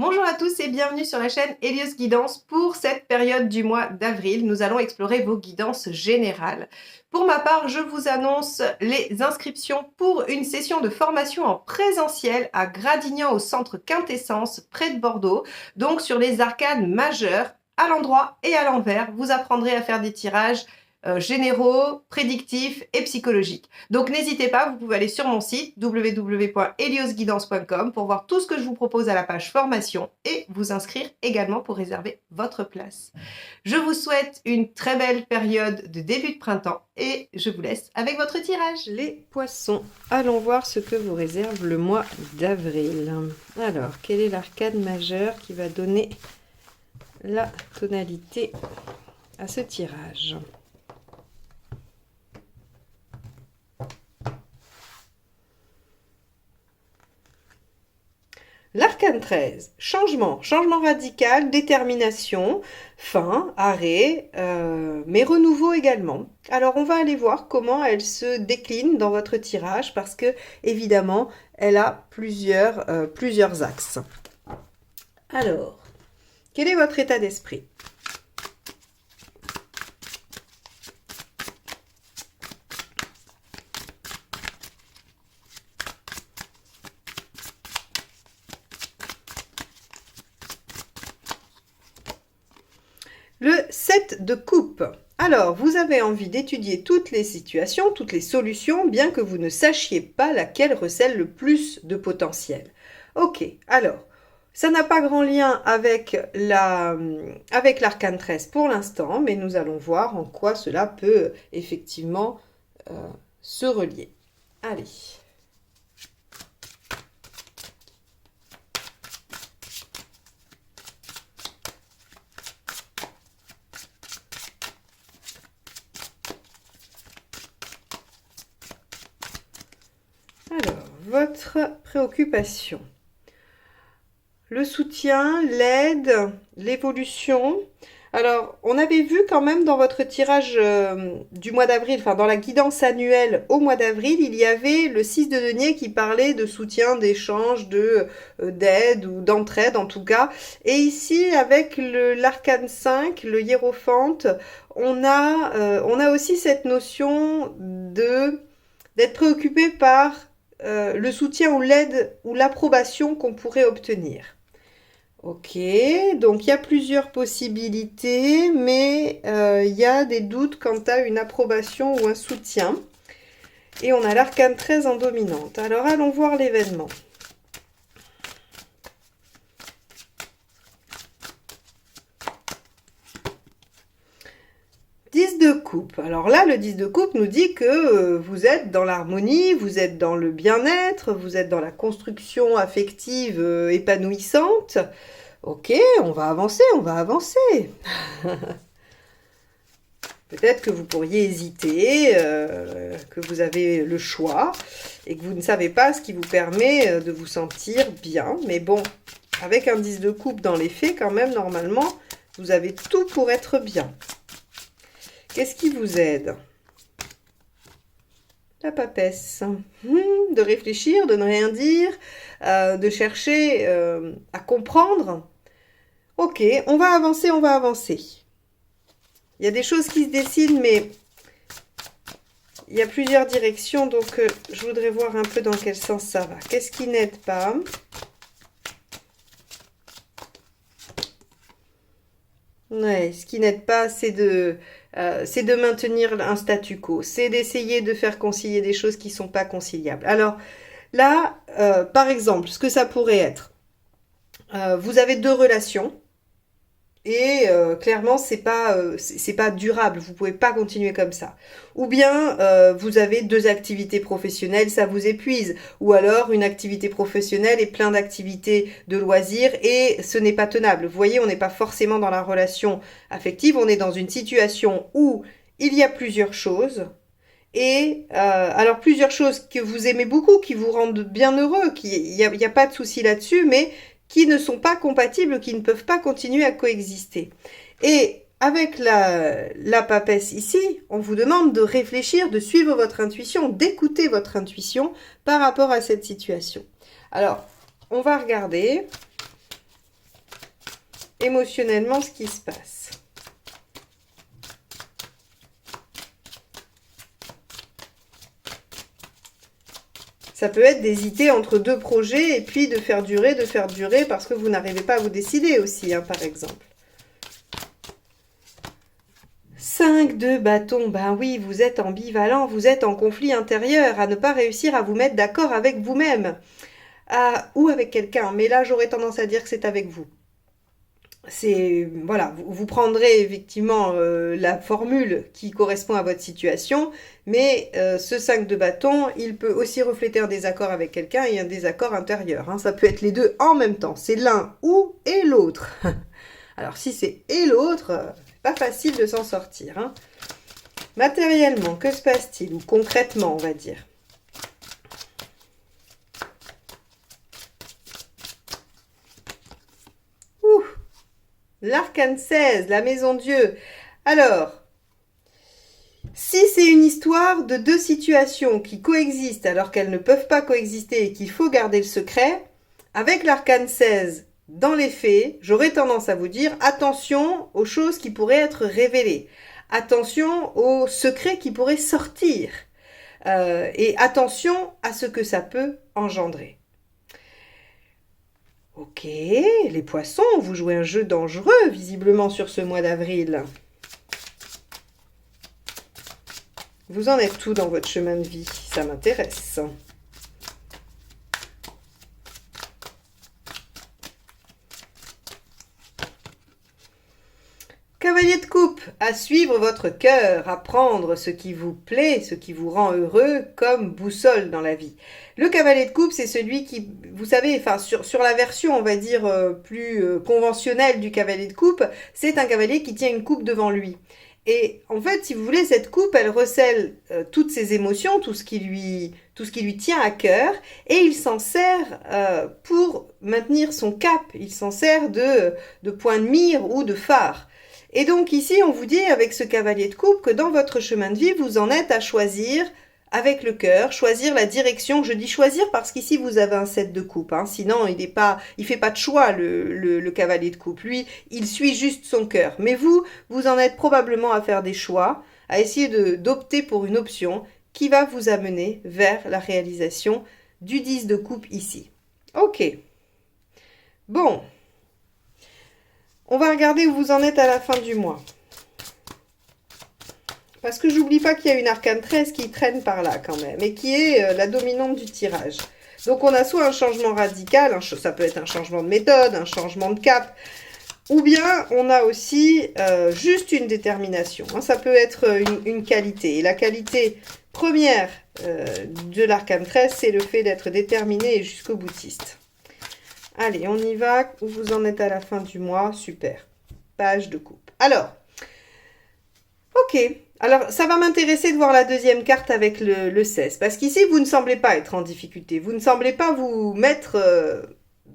Bonjour à tous et bienvenue sur la chaîne Hélios Guidance. Pour cette période du mois d'avril, nous allons explorer vos guidances générales. Pour ma part, je vous annonce les inscriptions pour une session de formation en présentiel à Gradignan au centre Quintessence, près de Bordeaux, donc sur les arcades majeures, à l'endroit et à l'envers. Vous apprendrez à faire des tirages généraux, prédictifs et psychologiques. Donc n'hésitez pas, vous pouvez aller sur mon site www.heliosguidance.com pour voir tout ce que je vous propose à la page formation et vous inscrire également pour réserver votre place. Je vous souhaite une très belle période de début de printemps et je vous laisse avec votre tirage. Les poissons, allons voir ce que vous réserve le mois d'avril. Alors, quelle est l'arcade majeure qui va donner la tonalité à ce tirage ? L'arcane 13, changement radical, détermination, fin, arrêt, mais renouveau également. Alors on va aller voir comment elle se décline dans votre tirage parce que évidemment elle a plusieurs axes. Alors, quel est votre état d'esprit ? Le 7 de coupe. Alors, vous avez envie d'étudier toutes les situations, toutes les solutions, bien que vous ne sachiez pas laquelle recèle le plus de potentiel. Ok, alors, ça n'a pas grand lien avec l'arcane 13 pour l'instant, mais nous allons voir en quoi cela peut effectivement se relier. Allez. Alors, votre préoccupation. Le soutien, l'aide, l'évolution. Alors, on avait vu quand même dans votre tirage du mois d'avril, enfin dans la guidance annuelle au mois d'avril, il y avait le 6 de denier qui parlait de soutien, d'échange, d'aide ou d'entraide en tout cas. Et ici, avec l'arcane 5, le hiérophante, on a aussi cette notion d'être préoccupé par le soutien ou l'aide ou l'approbation qu'on pourrait obtenir. Ok, donc il y a plusieurs possibilités, mais il y a des doutes quant à une approbation ou un soutien. Et on a l'arcane 13 en dominante. Alors allons voir l'événement. De coupe. Alors là, le 10 de coupe nous dit que vous êtes dans l'harmonie, vous êtes dans le bien-être, vous êtes dans la construction affective épanouissante. Ok, on va avancer, on va avancer. Peut-être que vous pourriez hésiter, que vous avez le choix et que vous ne savez pas ce qui vous permet de vous sentir bien. Mais bon, avec un 10 de coupe dans les faits, quand même, normalement, vous avez tout pour être bien. Qu'est-ce qui vous aide? La papesse. De réfléchir, de ne rien dire, de chercher à comprendre. Ok, on va avancer, on va avancer. Il y a des choses qui se dessinent, mais il y a plusieurs directions, donc je voudrais voir un peu dans quel sens ça va. Qu'est-ce qui n'aide pas? Ouais, ce qui n'aide pas, c'est de maintenir un statu quo. C'est d'essayer de faire concilier des choses qui ne sont pas conciliables. Alors là, par exemple, ce que ça pourrait être, vous avez deux relations et clairement, c'est pas durable. Vous pouvez pas continuer comme ça. Ou bien vous avez deux activités professionnelles, ça vous épuise. Ou alors une activité professionnelle et plein d'activités de loisirs et ce n'est pas tenable. Vous voyez, on n'est pas forcément dans la relation affective. On est dans une situation où il y a plusieurs choses. Et alors plusieurs choses que vous aimez beaucoup, qui vous rendent bien heureux, il y a pas de souci là-dessus, mais qui ne sont pas compatibles, qui ne peuvent pas continuer à coexister. Et avec la papesse ici, on vous demande de réfléchir, de suivre votre intuition, d'écouter votre intuition par rapport à cette situation. Alors, on va regarder émotionnellement ce qui se passe. Ça peut être d'hésiter entre deux projets et puis de faire durer parce que vous n'arrivez pas à vous décider aussi, hein, par exemple. 5 de bâton, ben oui, vous êtes ambivalent, vous êtes en conflit intérieur, à ne pas réussir à vous mettre d'accord avec vous-même, ou avec quelqu'un, mais là j'aurais tendance à dire que c'est avec vous. Voilà, vous prendrez effectivement la formule qui correspond à votre situation, mais ce 5 de bâton, il peut aussi refléter un désaccord avec quelqu'un et un désaccord intérieur, hein. Ça peut être les deux en même temps, c'est l'un ou et l'autre. Alors si c'est et l'autre, pas facile de s'en sortir, hein. Matériellement, que se passe-t-il? Ou concrètement, on va dire. Ouh, l'arcane 16, la maison Dieu. Alors, si c'est une histoire de deux situations qui coexistent alors qu'elles ne peuvent pas coexister et qu'il faut garder le secret, avec l'arcane 16, dans les faits, j'aurais tendance à vous dire attention aux choses qui pourraient être révélées. Attention aux secrets qui pourraient sortir. Et attention à ce que ça peut engendrer. Ok, les poissons, vous jouez un jeu dangereux visiblement sur ce mois d'avril. Vous en êtes où dans votre chemin de vie? Ça m'intéresse. Cavalier de coupe, à suivre votre cœur, à prendre ce qui vous plaît, ce qui vous rend heureux comme boussole dans la vie. Le cavalier de coupe, c'est celui qui, vous savez, enfin sur la version, on va dire, plus conventionnelle du cavalier de coupe, c'est un cavalier qui tient une coupe devant lui. Et en fait, si vous voulez, cette coupe, elle recèle toutes ses émotions, tout ce qui lui tient à cœur, et il s'en sert pour maintenir son cap, il s'en sert de point de mire ou de phare. Et donc ici, on vous dit avec ce cavalier de coupe que dans votre chemin de vie, vous en êtes à choisir avec le cœur, choisir la direction. Je dis choisir parce qu'ici, vous avez un 7 de coupe, hein. Sinon, il fait pas de choix, le cavalier de coupe. Lui, il suit juste son cœur. Mais vous en êtes probablement à faire des choix, à essayer d'opter pour une option qui va vous amener vers la réalisation du 10 de coupe ici. Ok. Bon. On va regarder où vous en êtes à la fin du mois. Parce que j'oublie pas qu'il y a une arcane 13 qui traîne par là quand même, et qui est la dominante du tirage. Donc on a soit un changement radical, ça peut être un changement de méthode, un changement de cap, ou bien on a aussi juste une détermination, hein. Ça peut être une qualité. Et la qualité première de l'arcane 13, c'est le fait d'être déterminé et jusqu'au boutiste. Allez, on y va. Où vous en êtes à la fin du mois? Super. Page de coupe. Alors, ok. Alors, ça va m'intéresser de voir la deuxième carte avec le 16. Parce qu'ici, vous ne semblez pas être en difficulté. Vous ne semblez pas vous mettre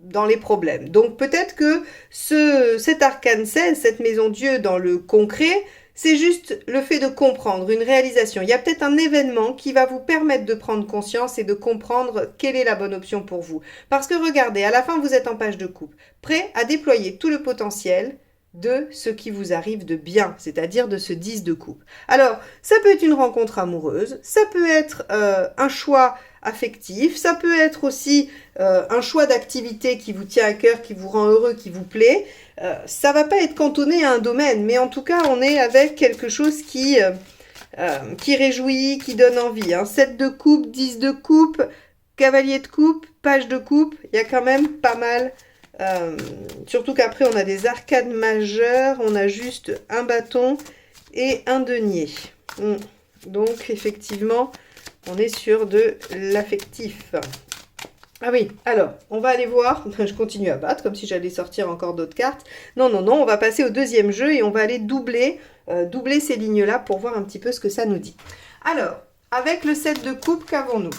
dans les problèmes. Donc, peut-être que cet arcane 16, cette maison Dieu dans le concret, c'est juste le fait de comprendre, une réalisation. Il y a peut-être un événement qui va vous permettre de prendre conscience et de comprendre quelle est la bonne option pour vous. Parce que regardez, à la fin, vous êtes en page de coupe, prêt à déployer tout le potentiel de ce qui vous arrive de bien, c'est-à-dire de ce 10 de coupe. Alors, ça peut être une rencontre amoureuse, ça peut être un choix affectif, ça peut être aussi un choix d'activité qui vous tient à cœur, qui vous rend heureux, qui vous plaît. Ça va pas être cantonné à un domaine, mais en tout cas, on est avec quelque chose qui réjouit, qui donne envie, hein. 7 de coupe, 10 de coupe, cavalier de coupe, page de coupe, il y a quand même pas mal. Surtout qu'après, on a des arcades majeures, on a juste un bâton et un denier. Donc, effectivement, on est sur de l'affectif. Ah oui, alors, on va aller voir. Je continue à battre, comme si j'allais sortir encore d'autres cartes. Non, non, non, on va passer au deuxième jeu et on va aller doubler ces lignes-là pour voir un petit peu ce que ça nous dit. Alors, avec le 7 de coupe, qu'avons-nous?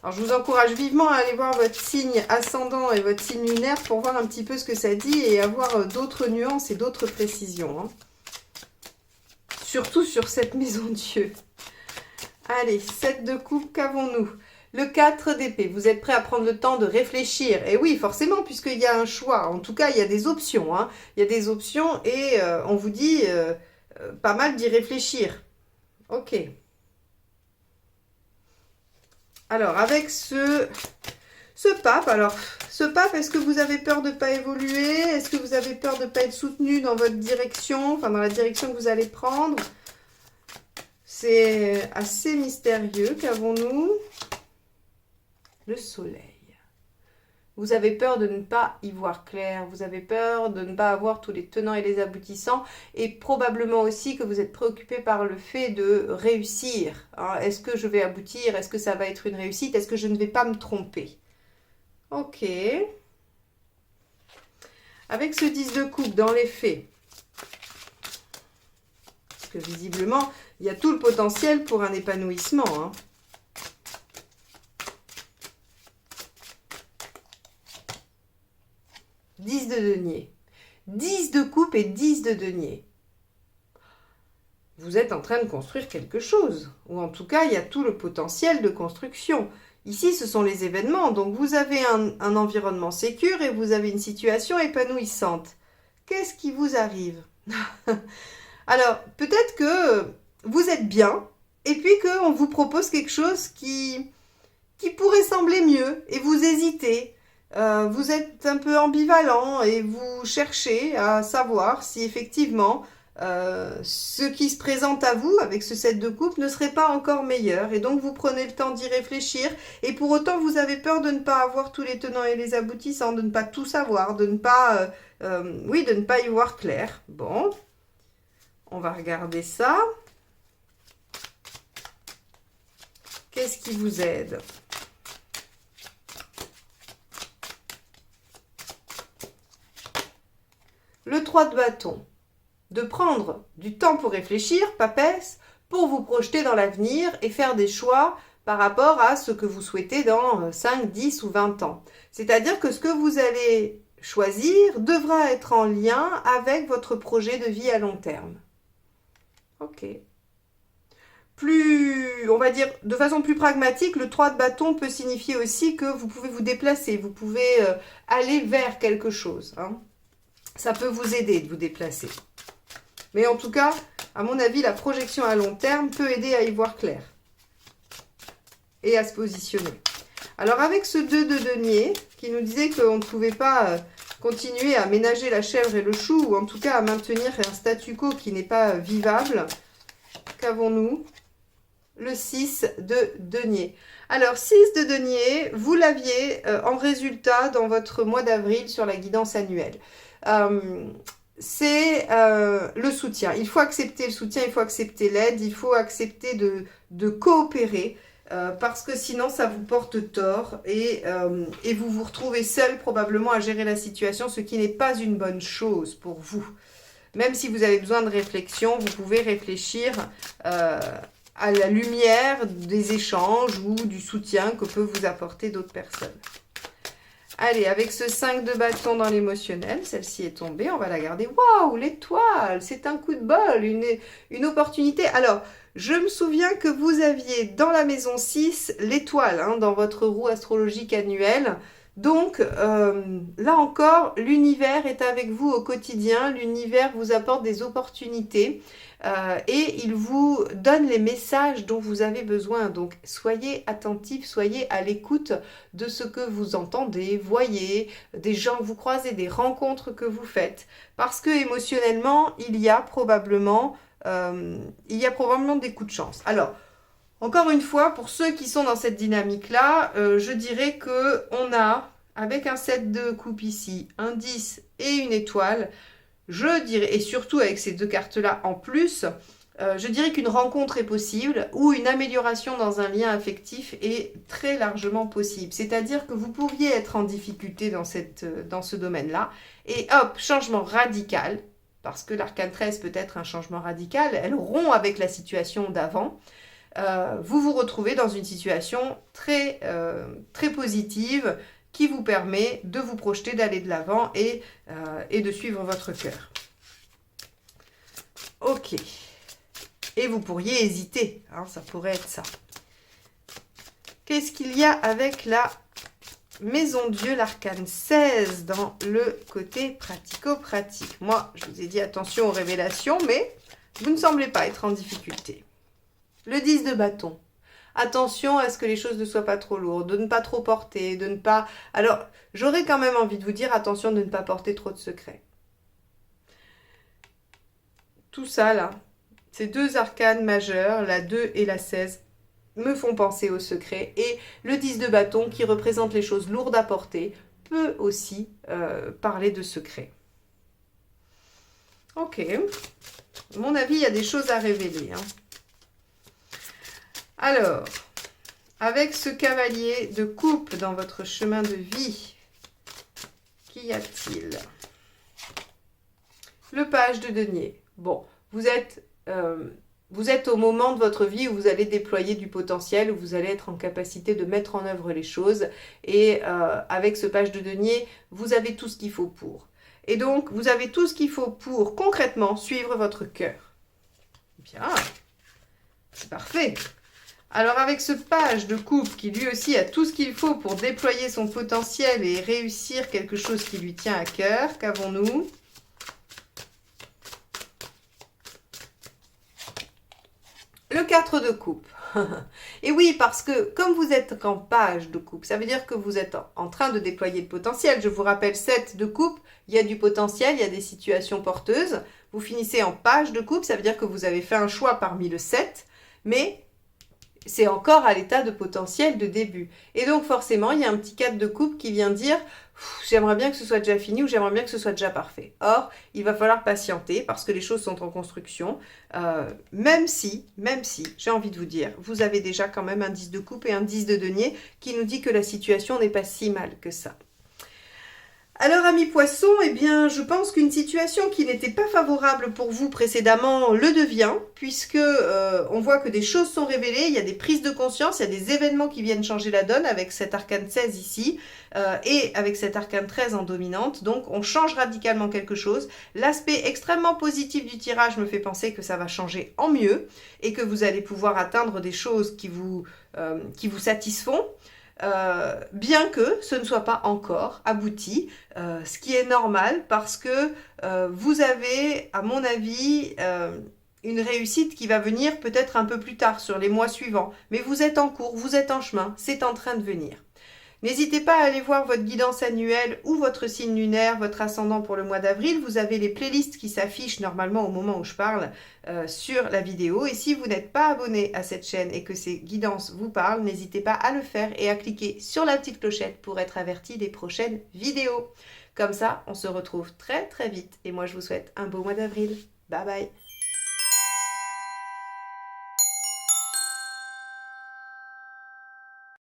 Alors, je vous encourage vivement à aller voir votre signe ascendant et votre signe lunaire pour voir un petit peu ce que ça dit et avoir d'autres nuances et d'autres précisions, hein. Surtout sur cette maison Dieu. Allez, 7 de coupe, qu'avons-nous? Le 4 d'épée, vous êtes prêt à prendre le temps de réfléchir. Et oui, forcément, puisqu'il y a un choix. En tout cas, il y a des options. Hein. Il y a des options et on vous dit pas mal d'y réfléchir. Ok. Alors, avec ce pape, est-ce que vous avez peur de ne pas évoluer? Est-ce que vous avez peur de ne pas être soutenu dans votre direction, enfin dans la direction que vous allez prendre? C'est assez mystérieux. Qu'avons-nous? Le soleil. Vous avez peur de ne pas y voir clair, vous avez peur de ne pas avoir tous les tenants et les aboutissants, et probablement aussi que vous êtes préoccupé par le fait de réussir. Hein. Est-ce que je vais aboutir? Est-ce que ça va être une réussite? Est-ce que je ne vais pas me tromper? Ok. Avec ce 10 de coupe dans les faits, parce que visiblement, il y a tout le potentiel pour un épanouissement. Hein. « 10 de denier. 10 de coupe et 10 de denier. Vous êtes en train de construire quelque chose. Ou en tout cas, il y a tout le potentiel de construction. Ici, ce sont les événements. Donc, vous avez un environnement sécure et vous avez une situation épanouissante. Qu'est-ce qui vous arrive? Alors, peut-être que vous êtes bien et puis qu'on vous propose quelque chose qui pourrait sembler mieux et vous hésitez. Vous êtes un peu ambivalent et vous cherchez à savoir si effectivement ce qui se présente à vous avec ce 7 de coupe ne serait pas encore meilleur. Et donc vous prenez le temps d'y réfléchir et pour autant vous avez peur de ne pas avoir tous les tenants et les aboutissants, de ne pas tout savoir, de ne pas, de ne pas y voir clair. Bon, on va regarder ça. Qu'est-ce qui vous aide ? Le 3 de bâton, de prendre du temps pour réfléchir, papesse, pour vous projeter dans l'avenir et faire des choix par rapport à ce que vous souhaitez dans 5, 10 ou 20 ans. C'est-à-dire que ce que vous allez choisir devra être en lien avec votre projet de vie à long terme. Ok. On va dire, de façon plus pragmatique, le 3 de bâton peut signifier aussi que vous pouvez vous déplacer, vous pouvez aller vers quelque chose. Hein. Ça peut vous aider de vous déplacer. Mais en tout cas, à mon avis, la projection à long terme peut aider à y voir clair. Et à se positionner. Alors avec ce 2 de denier, qui nous disait qu'on ne pouvait pas continuer à ménager la chèvre et le chou, ou en tout cas à maintenir un statu quo qui n'est pas vivable, qu'avons-nous? Le 6 de denier. Alors 6 de denier, vous l'aviez en résultat dans votre mois d'avril sur la guidance annuelle. C'est le soutien. Il faut accepter le soutien, il faut accepter l'aide, il faut accepter de coopérer parce que sinon ça vous porte tort et vous vous retrouvez seul probablement à gérer la situation, ce qui n'est pas une bonne chose pour vous. Même si vous avez besoin de réflexion, vous pouvez réfléchir à la lumière des échanges ou du soutien que peuvent vous apporter d'autres personnes. Allez, avec ce 5 de bâton dans l'émotionnel, celle-ci est tombée, on va la garder. Waouh, l'étoile, c'est un coup de bol, une opportunité. Alors, je me souviens que vous aviez dans la maison 6 l'étoile hein, dans votre roue astrologique annuelle. Donc, là encore, l'univers est avec vous au quotidien, l'univers vous apporte des opportunités et il vous donne les messages dont vous avez besoin. Donc, soyez attentifs, soyez à l'écoute de ce que vous entendez, voyez, des gens que vous croisez, des rencontres que vous faites. Parce que émotionnellement, il y a probablement des coups de chance. Alors, encore une fois, pour ceux qui sont dans cette dynamique-là, je dirais qu'on a, avec un 7 de coupe ici, un 10 et une étoile, je dirais, et surtout avec ces deux cartes-là en plus, je dirais qu'une rencontre est possible ou une amélioration dans un lien affectif est très largement possible. C'est-à-dire que vous pourriez être en difficulté dans ce domaine-là et hop, changement radical, parce que l'arcane 13 peut être un changement radical, elle rompt avec la situation d'avant. Vous vous retrouvez dans une situation très, très positive qui vous permet de vous projeter, d'aller de l'avant et de suivre votre cœur. Ok. Et vous pourriez hésiter, hein, ça pourrait être ça. Qu'est-ce qu'il y a avec la Maison Dieu, l'arcane 16 dans le côté pratico-pratique? Moi, je vous ai dit attention aux révélations, mais vous ne semblez pas être en difficulté. Le 10 de bâton. Attention à ce que les choses ne soient pas trop lourdes, de ne pas trop porter, de ne pas... Alors, j'aurais quand même envie de vous dire attention de ne pas porter trop de secrets. Tout ça, là, ces deux arcanes majeures, la 2 et la 16, me font penser au secret. Et le 10 de bâton, qui représente les choses lourdes à porter, peut aussi parler de secret. Ok. À mon avis, il y a des choses à révéler. Hein. Alors, avec ce cavalier de coupe dans votre chemin de vie, qu'y a-t-il? Le page de denier. Bon, vous êtes au moment de votre vie où vous allez déployer du potentiel, où vous allez être en capacité de mettre en œuvre les choses. Et avec ce page de denier, vous avez tout ce qu'il faut pour. Et donc, vous avez tout ce qu'il faut pour, concrètement, suivre votre cœur. Bien, c'est parfait. Alors, avec ce page de coupe qui lui aussi a tout ce qu'il faut pour déployer son potentiel et réussir quelque chose qui lui tient à cœur, qu'avons-nous ? Le 4 de coupe. Et oui, parce que comme vous êtes en page de coupe, ça veut dire que vous êtes en train de déployer le potentiel. Je vous rappelle, 7 de coupe, il y a du potentiel, il y a des situations porteuses. Vous finissez en page de coupe, ça veut dire que vous avez fait un choix parmi le 7, mais c'est encore à l'état de potentiel de début. Et donc forcément, il y a un petit 4 de coupe qui vient dire « j'aimerais bien que ce soit déjà fini » ou « j'aimerais bien que ce soit déjà parfait ». Or, il va falloir patienter parce que les choses sont en construction, même si, j'ai envie de vous dire, vous avez déjà quand même un 10 de coupe et un 10 de denier qui nous dit que la situation n'est pas si mal que ça. Alors, amis poissons, eh bien, je pense qu'une situation qui n'était pas favorable pour vous précédemment le devient, puisque on voit que des choses sont révélées, il y a des prises de conscience, il y a des événements qui viennent changer la donne avec cet arcane 16 ici, et avec cet arcane 13 en dominante, donc on change radicalement quelque chose. L'aspect extrêmement positif du tirage me fait penser que ça va changer en mieux, et que vous allez pouvoir atteindre des choses qui vous satisfont. Bien que ce ne soit pas encore abouti, ce qui est normal parce que vous avez, à mon avis, une réussite qui va venir peut-être un peu plus tard, sur les mois suivants. Mais vous êtes en cours, vous êtes en chemin, c'est en train de venir. N'hésitez pas à aller voir votre guidance annuelle ou votre signe lunaire, votre ascendant pour le mois d'avril. Vous avez les playlists qui s'affichent normalement au moment où je parle sur la vidéo. Et si vous n'êtes pas abonné à cette chaîne et que ces guidances vous parlent, n'hésitez pas à le faire et à cliquer sur la petite clochette pour être averti des prochaines vidéos. Comme ça, on se retrouve très très vite et moi je vous souhaite un beau mois d'avril. Bye bye!